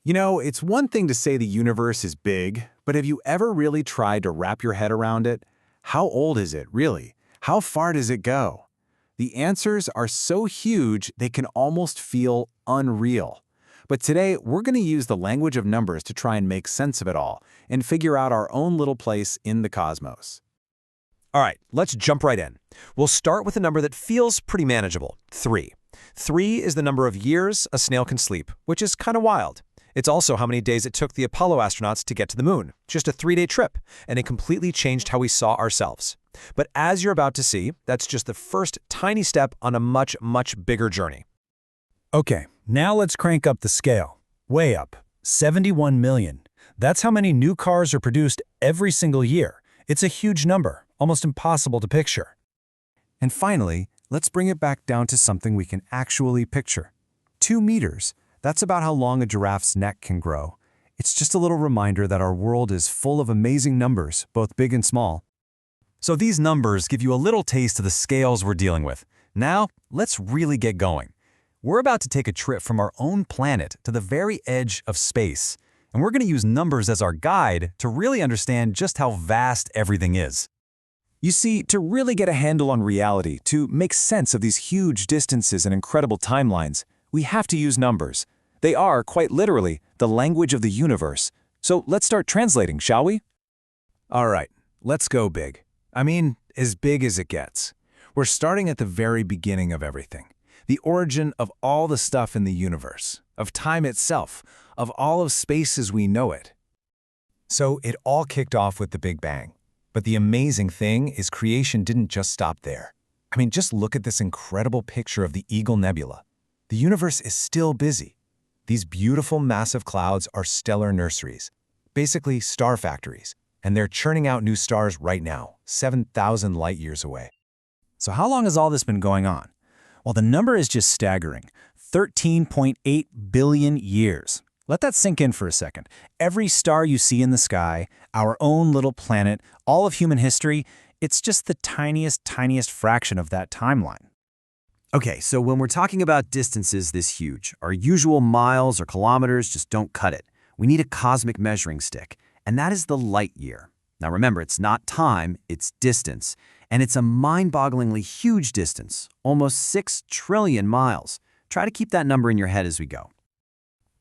You know, it's one thing to say the universe is big, but have you ever really tried to wrap your head around it? How old is it, really? How far does it go? The answers are so huge they can almost feel unreal. But today, we're going to use the language of numbers to try and make sense of it all and figure out our own little place in the cosmos. All right, let's jump right in. We'll start with a number that feels pretty manageable, 3. 3 is the number of years a snail can sleep, which is kind of wild. It's also how many days it took the Apollo astronauts to get to the moon, just a 3-day trip, and it completely changed how we saw ourselves. But as you're about to see, that's just the first tiny step on a much, much bigger journey. Okay, now let's crank up the scale. Way up. 71 million. That's how many new cars are produced every single year. It's a huge number, almost impossible to picture. And finally, let's bring it back down to something we can actually picture. 2 meters. That's about how long a giraffe's neck can grow. It's just a little reminder that our world is full of amazing numbers, both big and small. So these numbers give you a little taste of the scales we're dealing with. Now, let's really get going. We're about to take a trip from our own planet to the very edge of space, and we're going to use numbers as our guide to really understand just how vast everything is. You see, to really get a handle on reality, to make sense of these huge distances and incredible timelines, we have to use numbers. They are, quite literally, the language of the universe. So let's start translating, shall we? All right, let's go big. I mean, as big as it gets. We're starting at the very beginning of everything. The origin of all the stuff in the universe, of time itself, of all of space as we know it. So it all kicked off with the Big Bang. But the amazing thing is creation didn't just stop there. I mean, just look at this incredible picture of the Eagle Nebula. The universe is still busy. These beautiful massive clouds are stellar nurseries, basically star factories, and they're churning out new stars right now, 7,000 light years away. So how long has all this been going on? Well, the number is just staggering, 13.8 billion years. Let that sink in for a second. Every star you see in the sky, our own little planet, all of human history, it's just the tiniest fraction of that timeline. Okay, so when we're talking about distances this huge, our usual miles or kilometers just don't cut it. We need a cosmic measuring stick, and that is the light year. Now remember, it's not time, it's distance, and it's a mind-bogglingly huge distance, almost 6 trillion miles. Try to keep that number in your head as we go.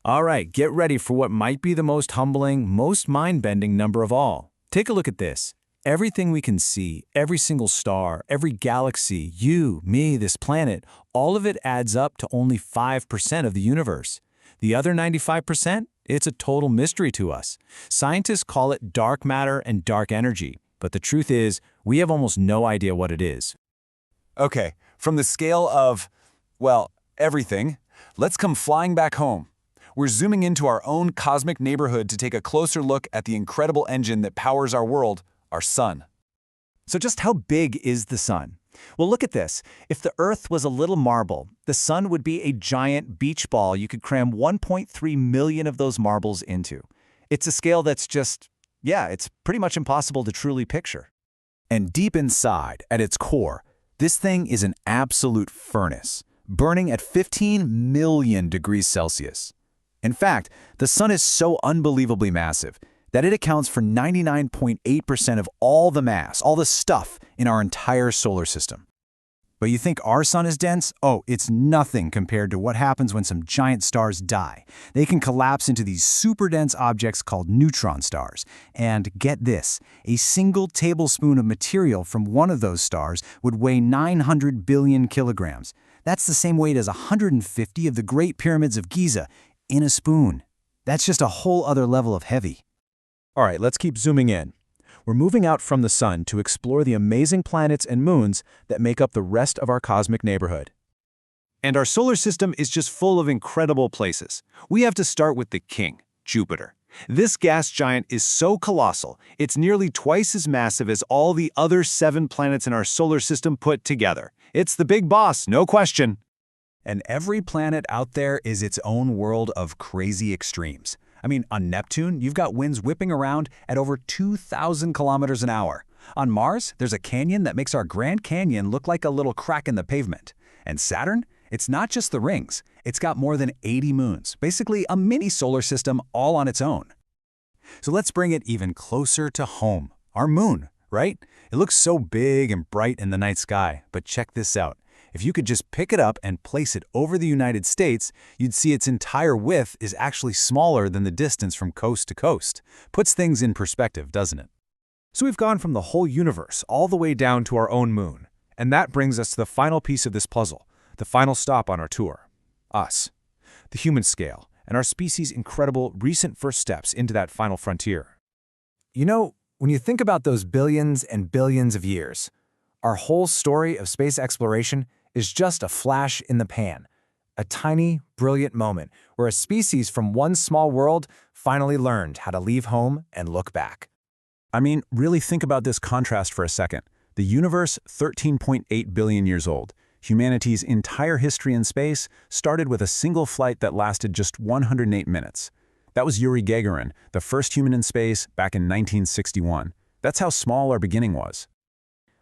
All right, get ready for what might be the most humbling, most mind-bending number of all. Take a look at this. Everything we can see, every single star, every galaxy, you, me, this planet, all of it adds up to only 5% of the universe. The other 95%? It's a total mystery to us. Scientists call it dark matter and dark energy, but the truth is, we have almost no idea what it is. Okay, from the scale of, well, everything, let's come flying back home. We're zooming into our own cosmic neighborhood to take a closer look at the incredible engine that powers our world, our sun. So just how big is the sun? Well, look at this. If the Earth was a little marble, the sun would be a giant beach ball you could cram 1.3 million of those marbles into. It's a scale that's just, it's pretty much impossible to truly picture. And deep inside, at its core, this thing is an absolute furnace, burning at 15 million degrees Celsius. In fact, the sun is so unbelievably massive that it accounts for 99.8% of all the mass, all the stuff in our entire solar system. But you think our sun is dense? Oh, it's nothing compared to what happens when some giant stars die. They can collapse into these super dense objects called neutron stars. And get this, a single tablespoon of material from one of those stars would weigh 900 billion kilograms. That's the same weight as 150 of the Great Pyramids of Giza in a spoon. That's just a whole other level of heavy. All right, let's keep zooming in. We're moving out from the sun to explore the amazing planets and moons that make up the rest of our cosmic neighborhood. And our solar system is just full of incredible places. We have to start with the king, Jupiter. This gas giant is so colossal, it's nearly twice as massive as all the other 7 planets in our solar system put together. It's the big boss, no question. And every planet out there is its own world of crazy extremes. I mean, on Neptune, you've got winds whipping around at over 2,000 kilometers an hour. On Mars, there's a canyon that makes our Grand Canyon look like a little crack in the pavement. And Saturn? It's not just the rings. It's got more than 80 moons, basically a mini solar system all on its own. So let's bring it even closer to home. Our moon, right? It looks so big and bright in the night sky, but check this out. If you could just pick it up and place it over the United States, you'd see its entire width is actually smaller than the distance from coast to coast. Puts things in perspective, doesn't it? So we've gone from the whole universe all the way down to our own moon. And that brings us to the final piece of this puzzle, the final stop on our tour. Us. The human scale, and our species' incredible recent first steps into that final frontier. You know, when you think about those billions and billions of years, our whole story of space exploration is just a flash in the pan, a tiny, brilliant moment where a species from one small world finally learned how to leave home and look back. I mean, really think about this contrast for a second. The universe, 13.8 billion years old. Humanity's entire history in space started with a single flight that lasted just 108 minutes. That was Yuri Gagarin, the first human in space back in 1961. That's how small our beginning was.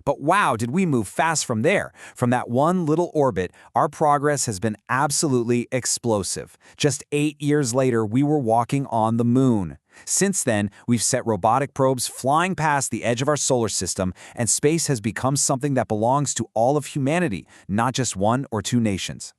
But wow, did we move fast from there. From that one little orbit, our progress has been absolutely explosive. Just 8 years later, we were walking on the moon. Since then, we've set robotic probes flying past the edge of our solar system, and space has become something that belongs to all of humanity, not just one or two nations.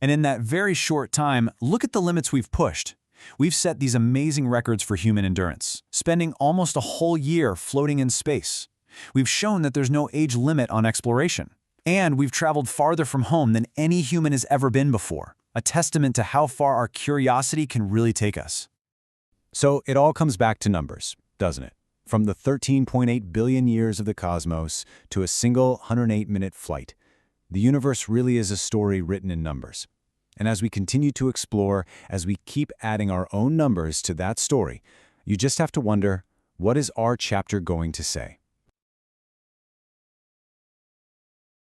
And in that very short time, look at the limits we've pushed. We've set these amazing records for human endurance, spending almost a whole year floating in space. We've shown that there's no age limit on exploration. And we've traveled farther from home than any human has ever been before, a testament to how far our curiosity can really take us. So it all comes back to numbers, doesn't it? From the 13.8 billion years of the cosmos to a single 108-minute flight. The universe really is a story written in numbers. And as we continue to explore, as we keep adding our own numbers to that story, you just have to wonder, what is our chapter going to say?